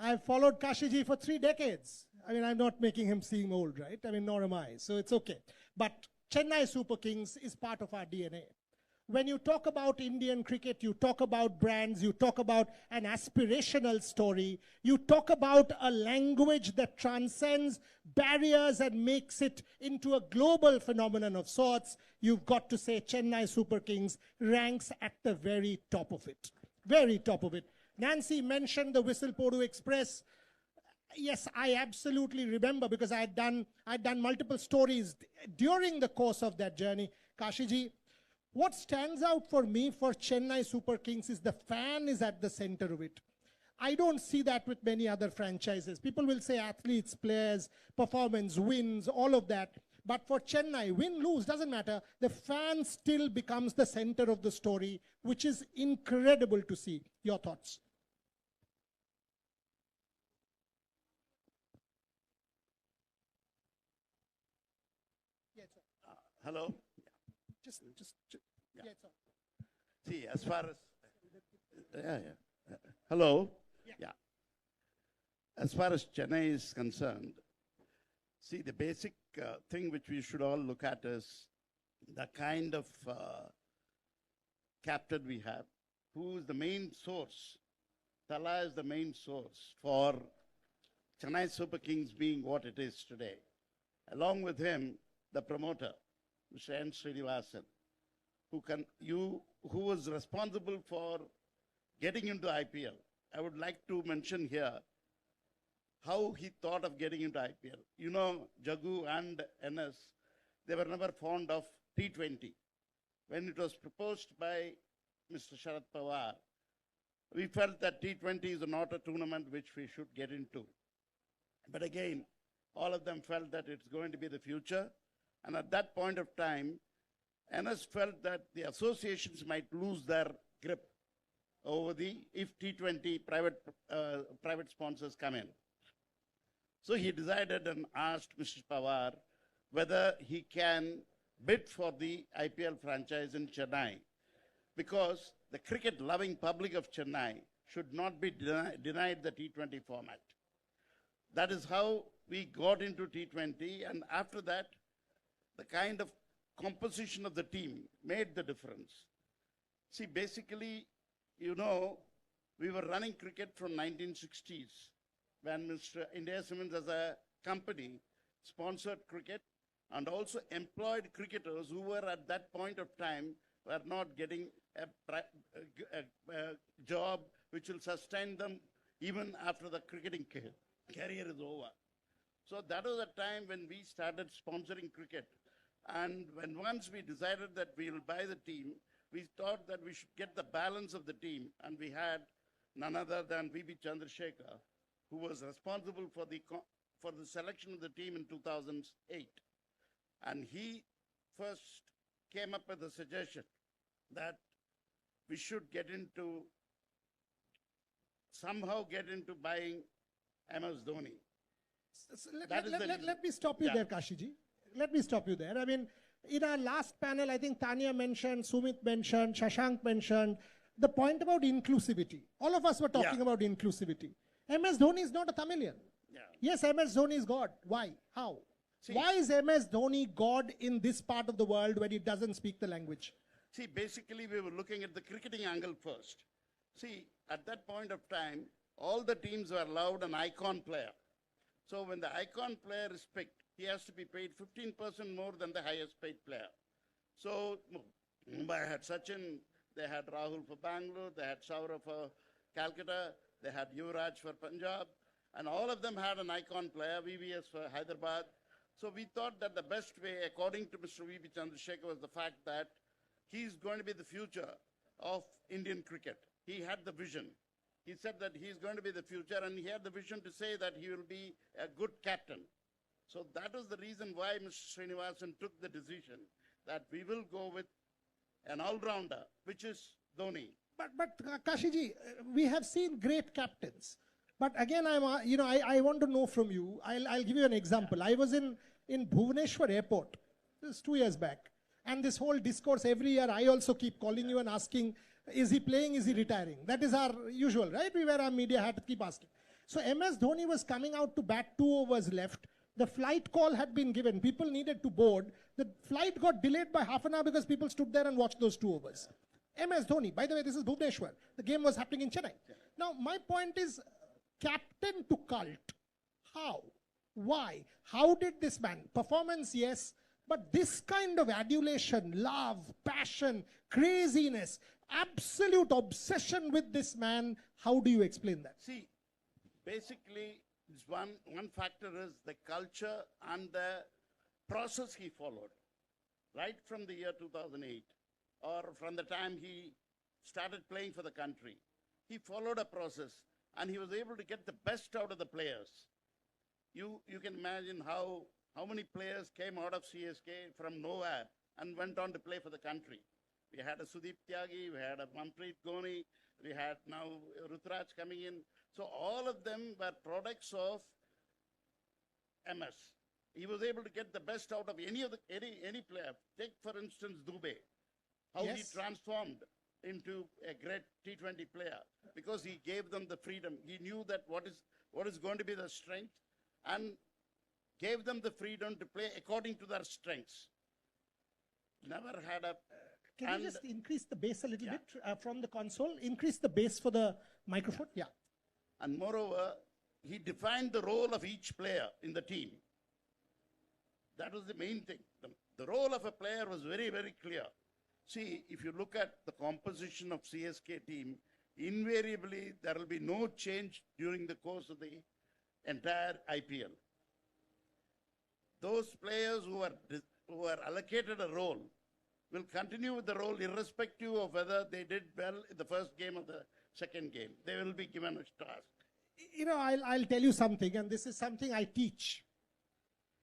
I've followed Kashiji for 3 decades. I mean, I'm not making him seem old, right? I mean, nor am I, so it's okay. But Chennai Super Kings is part of our DNA. When you talk about Indian cricket, you talk about brands, you talk about an aspirational story, you talk about a language that transcends barriers and makes it into a global phenomenon of sorts, you've got to say Chennai Super Kings ranks at the very top of it. Very top of it. Nancy mentioned the Whistle Podu Express. Yes, I absolutely remember because I'd done multiple stories during the course of that journey. Kashiji, what stands out for me for Chennai Super Kings is the fan is at the center of it. I don't see that with many other franchises. People will say athletes, players, performance, wins, all of that. But for Chennai, win, lose, doesn't matter. The fan still becomes the center of the story, which is incredible to see. Your thoughts? Yes, sir. Hello? Just Yeah. yes, sir. See, as far as, hello? Yeah. As far as Chennai is concerned, see, the basic thing which we should all look at is the kind of captain we have, who is the main source. Thala is the main source for Chennai Super Kings being what it is today. Along with him, the promoter, Mr. N. Srinivasan, who was responsible for getting into IPL. I would like to mention here how he thought of getting into IPL. You know, Jagu and NS, they were never fond of T20. When it was proposed by Mr. Sharad Pawar, we felt that T20 is not a tournament which we should get into. But again, all of them felt that it's going to be the future. And at that point of time, NS felt that the associations might lose their grip over if T20 private sponsors come in. So he decided and asked Mr. Pawar whether he can bid for the IPL franchise in Chennai, because the cricket-loving public of Chennai should not be denied the T20 format. That is how we got into T20, and after that, the kind of composition of the team made the difference. See, basically, you know, we were running cricket from 1960s when Mr. India Cements as a company sponsored cricket and also employed cricketers who were at that point of time were not getting a job which will sustain them even after the cricketing career is over. So that was the time when we started sponsoring cricket. And when once we decided that we will buy the team, we thought that we should get the balance of the team. And we had none other than V.B. Chandrasekhar, who was responsible for the selection of the team in 2008. And he first came up with a suggestion that we should somehow get into buying MS Dhoni. Let me stop you there, Kashiji. Let me stop you there. I mean, in our last panel, I think Tanya mentioned, Sumit mentioned, Shashank mentioned, the point about inclusivity. All of us were talking about inclusivity. MS Dhoni is not a Tamilian. Yeah. Yes, MS Dhoni is God. Why? How? See, why is MS Dhoni God in this part of the world when he doesn't speak the language? See, basically, we were looking at the cricketing angle first. See, at that point of time, all the teams were allowed an icon player. So when the icon player is picked, he has to be paid 15% more than the highest paid player. So Mumbai had Sachin, they had Rahul for Bangalore, they had Saurav for Calcutta, they had Yuvraj for Punjab, and all of them had an icon player, VVS for Hyderabad. So we thought that the best way, according to Mr. V.B. Chandrasekhar, was the fact that he's going to be the future of Indian cricket. He had the vision. He said that he's going to be the future, and he had the vision to say that he will be a good captain. So that was the reason why Mr. Srinivasan took the decision that we will go with an all-rounder, which is Dhoni. But Kashiji, we have seen great captains. But again, I want to know from you. I'll give you an example. I was in Bhubaneswar airport. This is 2 years back. And this whole discourse every year, I also keep calling you and asking, is he playing, is he retiring? That is our usual, right? We wear our media hat to keep asking. So MS Dhoni was coming out to bat 2 overs left. The flight call had been given. People needed to board. The flight got delayed by half an hour because people stood there and watched those 2 overs. MS Dhoni, by the way, this is Bhubaneswar. The game was happening in Chennai. Now, my point is, captain to cult. How? Why? How did this man? Performance, yes, but this kind of adulation, love, passion, craziness, absolute obsession with this man, how do you explain that? See, basically, one factor is the culture and the process he followed. Right from the year 2008, or from the time he started playing for the country, he followed a process and he was able to get the best out of the players. You can imagine how many players came out of CSK from nowhere and went on to play for the country. We had a Sudeep Tyagi, we had a Manpreet Goni, we had now Rutraj coming in. So all of them were products of MS. He was able to get the best out of any player. Take, for instance, Dubey, how he transformed into a great T20 player because he gave them the freedom. He knew that what is going to be their strength and gave them the freedom to play according to their strengths. Never had a... Can you just increase the bass a little bit from the console? Increase the bass for the microphone. Yeah. And moreover, he defined the role of each player in the team. That was the main thing. The role of a player was very, very clear. See, if you look at the composition of CSK team, invariably there will be no change during the course of the entire IPL. Those players who are allocated a role will continue with the role irrespective of whether they did well in the first game or the second game. They will be given a task. You know, I'll tell you something, and this is something I teach.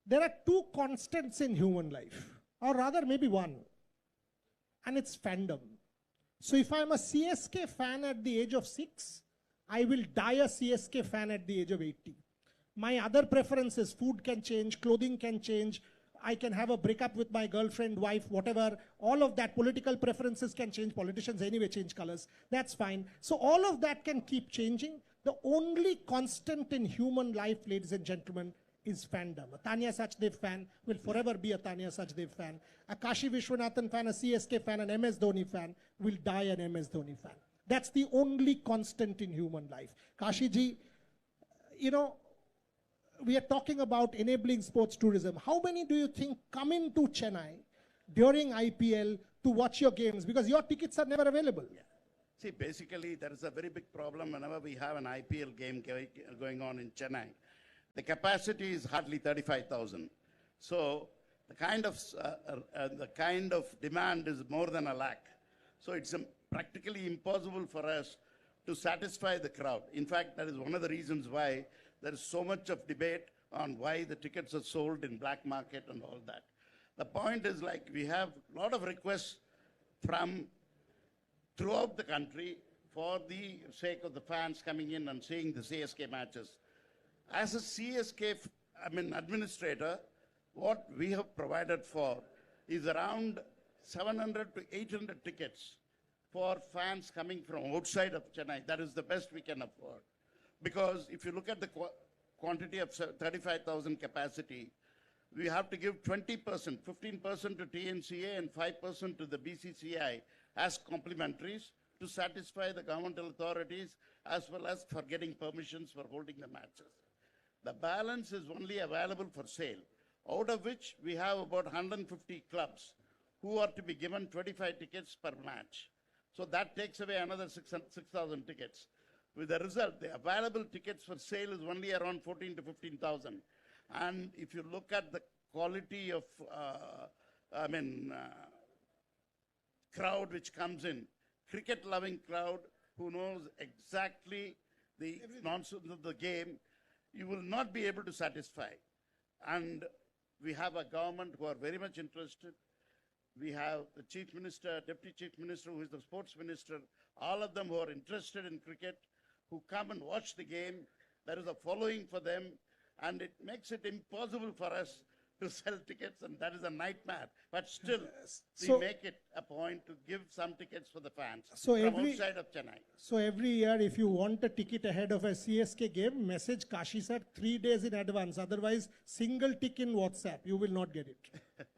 There are 2 constants in human life, or rather maybe 1, and it's fandom. So if I'm a CSK fan at the age of 6, I will die a CSK fan at the age of 80. My other preferences, food can change, clothing can change, I can have a breakup with my girlfriend, wife, whatever, all of that. Political preferences can change, politicians anyway change colors, that's fine. So all of that can keep changing. The only constant in human life, ladies and gentlemen, is fandom. A Tanya Sachdev fan will forever be a Tanya Sachdev fan. A Kashi Viswanathan fan, a CSK fan, an MS Dhoni fan will die an MS Dhoni fan. That's the only constant in human life. Kashi ji, you know, we are talking about enabling sports tourism. How many do you think come into Chennai during IPL to watch your games? Because your tickets are never available. Yeah. See, basically, there is a very big problem whenever we have an IPL game going on in Chennai. The capacity is hardly 35,000. So the kind of demand is more than 1 lakh. So it's practically impossible for us to satisfy the crowd. In fact, that is one of the reasons why there is so much of debate on why the tickets are sold in black market and all that. The point is, like, we have a lot of requests from throughout the country for the sake of the fans coming in and seeing the CSK matches. As a CSK, administrator, what we have provided for is around 700 to 800 tickets for fans coming from outside of Chennai. That is the best we can afford. Because if you look at the quantity of 35,000 capacity, we have to give 20%, 15% to TNCA and 5% to the BCCI as complementaries to satisfy the governmental authorities as well as for getting permissions for holding the matches. The balance is only available for sale, out of which we have about 150 clubs who are to be given 25 tickets per match. So that takes away another 6,000 tickets. With the result, the available tickets for sale is only around 14 to 15,000. And if you look at the quality of, crowd which comes in, cricket-loving crowd who knows exactly the nonsense of the game, you will not be able to satisfy. And we have a government who are very much interested. We have the Chief Minister, Deputy Chief Minister, who is the Sports Minister, all of them who are interested in cricket, who come and watch the game. There is a following for them, and it makes it impossible for us to sell tickets, and that is a nightmare. But still, we So- make it a point to give some tickets for the fans So from every- outside of Chennai. So every year, if you want a ticket ahead of a CSK game, message Kashi sir 3 days in advance. Otherwise, single tick in WhatsApp, you will not get it.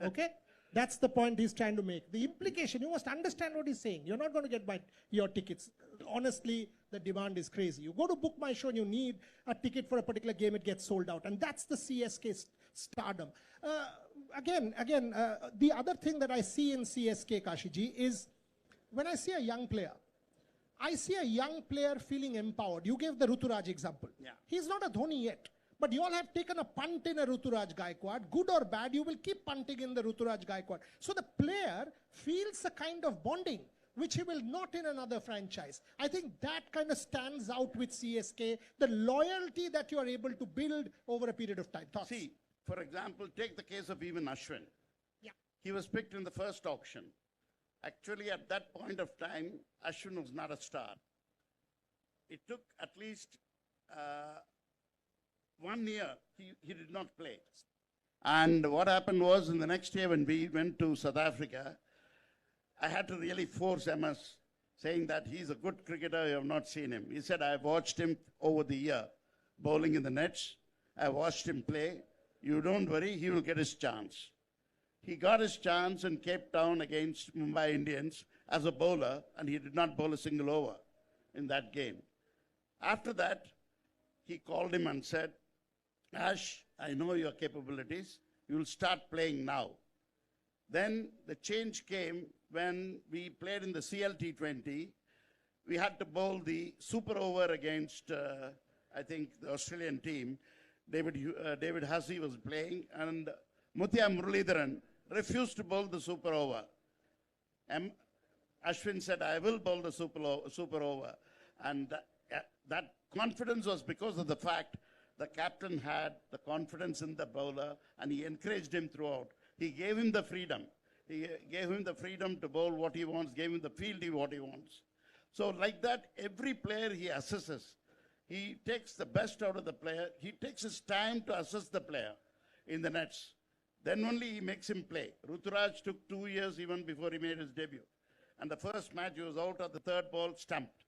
Okay? That's the point he's trying to make. The implication, you must understand what he's saying. You're not going to get your tickets. Honestly, the demand is crazy. You go to Book My Show and you need a ticket for a particular game, it gets sold out. And that's the CSK stardom. The other thing that I see in CSK, Kashiji, is when I see a young player, I see a young player feeling empowered. You gave the Ruturaj example. Yeah. He's not a Dhoni yet. But you all have taken a punt in a Ruturaj Gaikwad. Good or bad, you will keep punting in the Ruturaj Gaikwad. So the player feels a kind of bonding, which he will not in another franchise. I think that kind of stands out with CSK, the loyalty that you are able to build over a period of time. Thoughts? See, for example, take the case of even Ashwin. Yeah. He was picked in the first auction. Actually, at that point of time, Ashwin was not a star. It took at least 1 year, he did not play. And what happened was, in the next year when we went to South Africa, I had to really force MS, saying that he's a good cricketer, you have not seen him. He said, I've watched him over the year, bowling in the nets. I watched him play. You don't worry, he will get his chance. He got his chance in Cape Town against Mumbai Indians as a bowler, and he did not bowl a single over in that game. After that, he called him and said, Ash, I know your capabilities. You will start playing now. Then the change came when we played in the CLT20. We had to bowl the super over against, I think, the Australian team. David Hussey was playing, and Muthia Muralidharan refused to bowl the super over. Ashwin said, I will bowl the super over. And that confidence was because of the fact the captain had the confidence in the bowler, and he encouraged him throughout. He gave him the freedom. He gave him the freedom to bowl what he wants, gave him the field what he wants. So like that, every player he assesses. He takes the best out of the player. He takes his time to assess the player in the nets. Then only he makes him play. Ruturaj took 2 years even before he made his debut. And the first match, he was out at the third ball, stumped.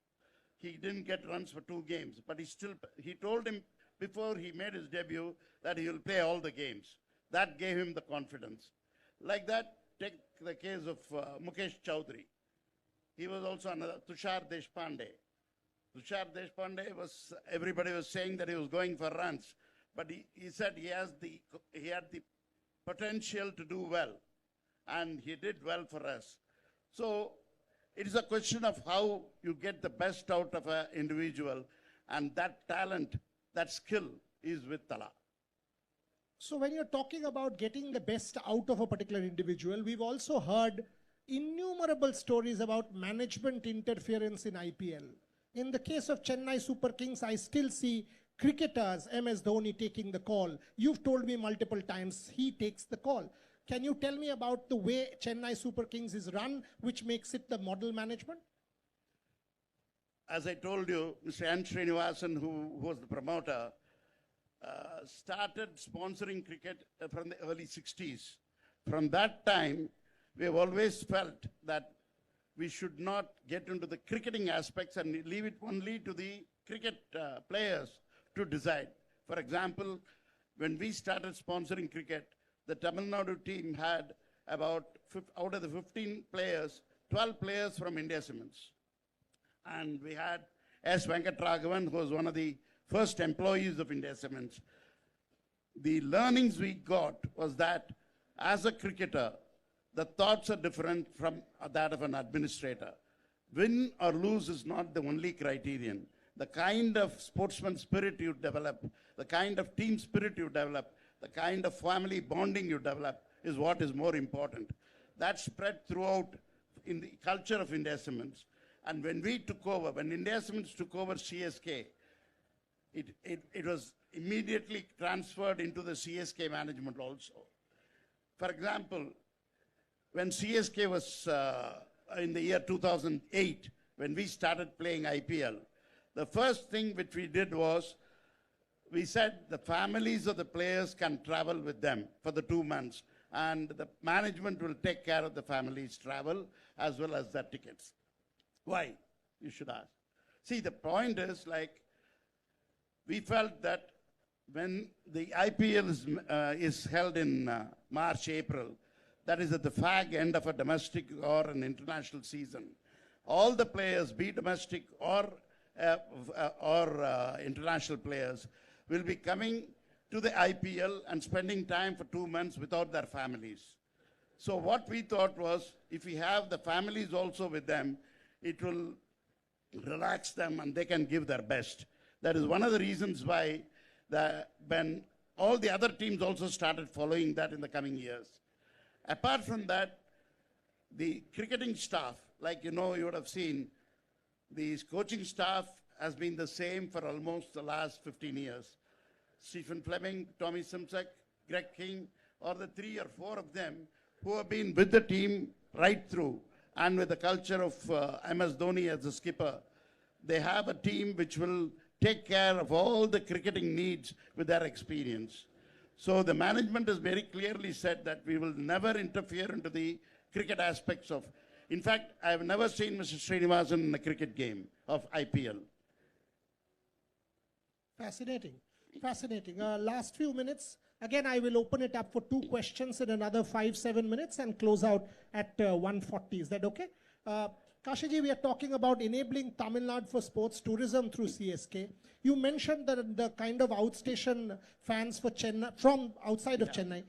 He didn't get runs for 2 games, but he told him before he made his debut that he will play all the games. That gave him the confidence. Like that, take the case of Mukesh Chowdhury. He was also another, Tushar Deshpande. Tushar Deshpande everybody was saying that he was going for runs, but he said he had the potential to do well, and he did well for us. So it is a question of how you get the best out of an individual, and that talent, that skill is with Thala. So when you're talking about getting the best out of a particular individual, we've also heard innumerable stories about management interference in IPL. In the case of Chennai Super Kings, I still see cricketers, MS Dhoni, taking the call. You've told me multiple times he takes the call. Can you tell me about the way Chennai Super Kings is run, which makes it the model management? As I told you, Mr. N. Srinivasan, who was the promoter, started sponsoring cricket from the early 60s. From that time, we have always felt that we should not get into the cricketing aspects and leave it only to the cricket players to decide. For example, when we started sponsoring cricket, the Tamil Nadu team had about, out of the 15 players, 12 players from India Cements. And we had S. Venkatraghavan, who was one of the first employees of India Cements. The learnings we got was that as a cricketer, the thoughts are different from that of an administrator. Win or lose is not the only criterion. The kind of sportsman spirit you develop, the kind of team spirit you develop, the kind of family bonding you develop is what is more important. That spread throughout in the culture of India Cements. And when we took over, when India Cements took over CSK, it was immediately transferred into the CSK management also. For example, when CSK was in the year 2008, when we started playing IPL, the first thing which we did was we said the families of the players can travel with them for the 2 months, and the management will take care of the families' travel as well as their tickets. Why? You should ask. See, the point is, like, we felt that when the IPL is held in March, April, that is at the fag end of a domestic or an international season, all the players, be domestic or international players, will be coming to the IPL and spending time for 2 months without their families. So what we thought was, if we have the families also with them, it will relax them and they can give their best. That is one of the reasons why when all the other teams also started following that in the coming years. Apart from that, the cricketing staff, like you would have seen, the coaching staff has been the same for almost the last 15 years. Stephen Fleming, Tommy Simsek, Greg King, or the 3 or 4 of them who have been with the team right through, and with the culture of MS Dhoni as the skipper, they have a team which will take care of all the cricketing needs with their experience. So the management has very clearly said that we will never interfere into the cricket aspects of. In fact, I have never seen Mr. Srinivasan in a cricket game of IPL. Fascinating. Fascinating. Last few minutes. Again, I will open it up for 2 questions in another 5-7 minutes and close out at 1:40. Is that okay? Kashiji, we are talking about enabling Tamil Nadu for sports tourism through CSK. You mentioned the kind of outstation fans for Chennai, from outside of Chennai.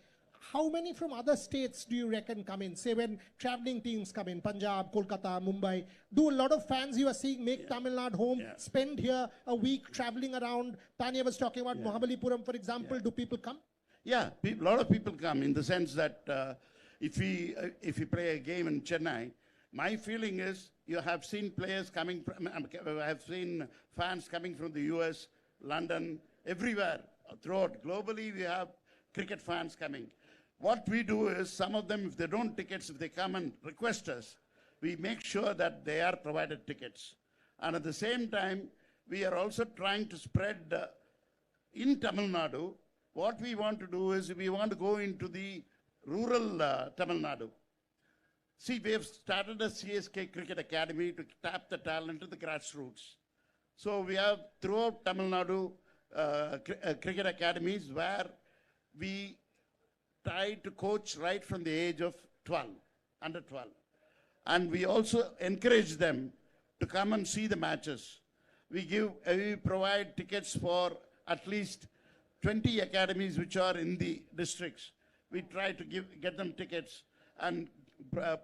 How many from other states do you reckon come in? Say when traveling teams come in, Punjab, Kolkata, Mumbai, do a lot of fans you are seeing make Tamil Nadu home, spend here a week traveling around? Tanya was talking about Mahabalipuram, for example. Do people come? Yeah, a lot of people come, in the sense that if we play a game in Chennai, my feeling is you have seen players coming from, I have seen fans coming from the US, London, everywhere, throughout. Globally, we have cricket fans coming. What we do is, some of them, if they don't tickets, if they come and request us, we make sure that they are provided tickets. And at the same time, we are also trying to spread in Tamil Nadu. What we want to do is, we want to go into the rural Tamil Nadu. See, we have started a CSK Cricket Academy to tap the talent of the grassroots. So we have throughout Tamil Nadu cricket academies where we try to coach right from the age of 12, under 12. And we also encourage them to come and see the matches. We provide tickets for at least 20 academies which are in the districts. We try to get them tickets and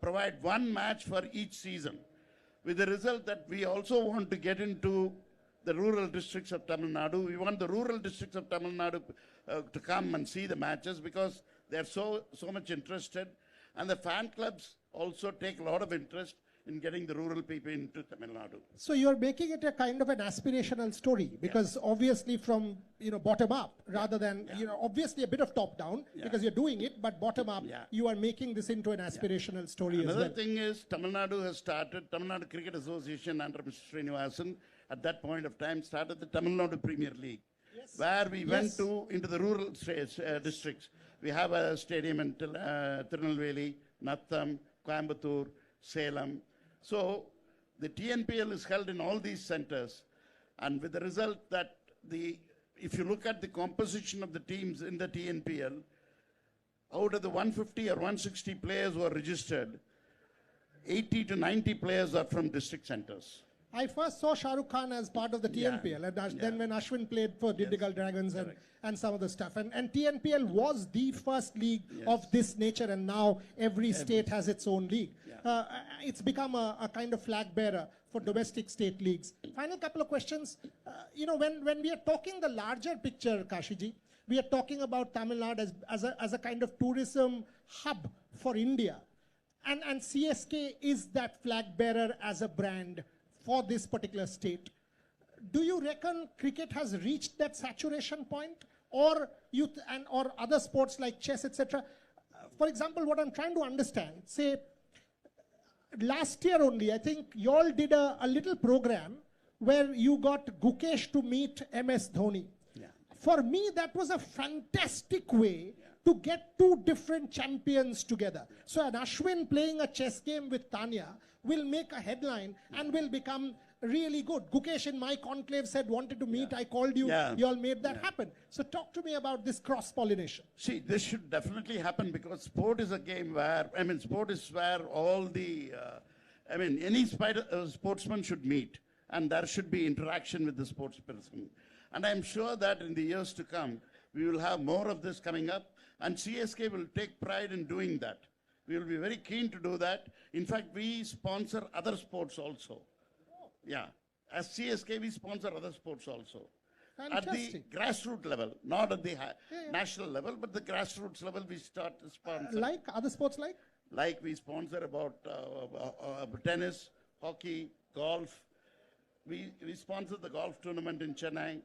provide 1 match for each season, with the result that we also want to get into the rural districts of Tamil Nadu. We want the rural districts of Tamil Nadu to come and see the matches, because they're so much interested, and the fan clubs also take a lot of interest in getting the rural people into Tamil Nadu. So you're making it a kind of an aspirational story, because obviously from bottom up, rather than obviously a bit of top down, because you're doing it, but bottom up, you are making this into an aspirational story as well. Another thing is, Tamil Nadu has started, Tamil Nadu Cricket Association under Mr. Srinivasan, at that point of time, started the Tamil Nadu Premier League, where we went into the rural districts. We have a stadium in Tirunelveli, Natham, Coimbatore, Salem. So the TNPL is held in all these centers, and with the result that if you look at the composition of the teams in the TNPL, out of the 150 or 160 players who are registered, 80 to 90 players are from district centers. I first saw Shah Rukh Khan as part of the TNPL, and then when Ashwin played for Dindigul Dragons and some of the stuff. And TNPL was the first league of this nature, and now every state has its own league. It's become a kind of flag bearer for domestic state leagues. Final couple of questions. When we are talking the larger picture, Kashiji, we are talking about Tamil Nadu as a kind of tourism hub for India. And CSK is that flag bearer as a brand for this particular state. Do you reckon cricket has reached that saturation point, or or other sports like chess, etc.? For example, what I'm trying to understand, say, last year only, I think you all did a little program where you got Gukesh to meet MS Dhoni. for me, that was a fantastic way to get two different champions together. So an Ashwin playing a chess game with Tanya will make a headline and will become really good. Gukesh in my conclave said, wanted to meet, I called you, you all made that happen. So talk to me about this cross-pollination. See, this should definitely happen because sport is a game where, sport is where all the, any sportsman should meet and there should be interaction with the sports person. And I'm sure that in the years to come, we will have more of this coming up and CSK will take pride in doing that. We will be very keen to do that. In fact, we sponsor other sports also. Yeah, as CSK, we sponsor other sports also. Fantastic. At the grassroots level, not at the national level, but the grassroots level, we start to sponsor. Like other sports like? Like we sponsor about tennis, hockey, golf. We sponsor the golf tournament in Chennai.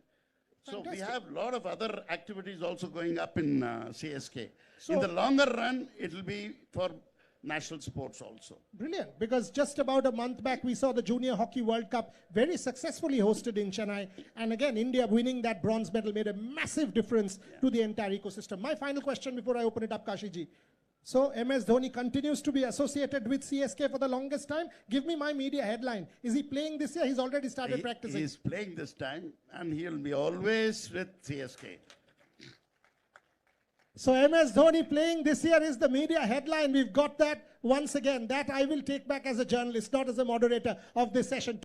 So we have a lot of other activities also going up in CSK. So in the longer run, it will be for national sports also. Brilliant, because just about a month back we saw the Junior Hockey World Cup very successfully hosted in Chennai, and again India winning that bronze medal made a massive difference to the entire ecosystem. My final question before I open it up, Kashi ji. So MS Dhoni continues to be associated with CSK for the longest time. Give me my media headline. Is he playing this year? He's already started practicing. He's playing this time and he'll be always with CSK. So MS Dhoni playing this year is the media headline. We've got that once again. That I will take back as a journalist, not as a moderator of this session.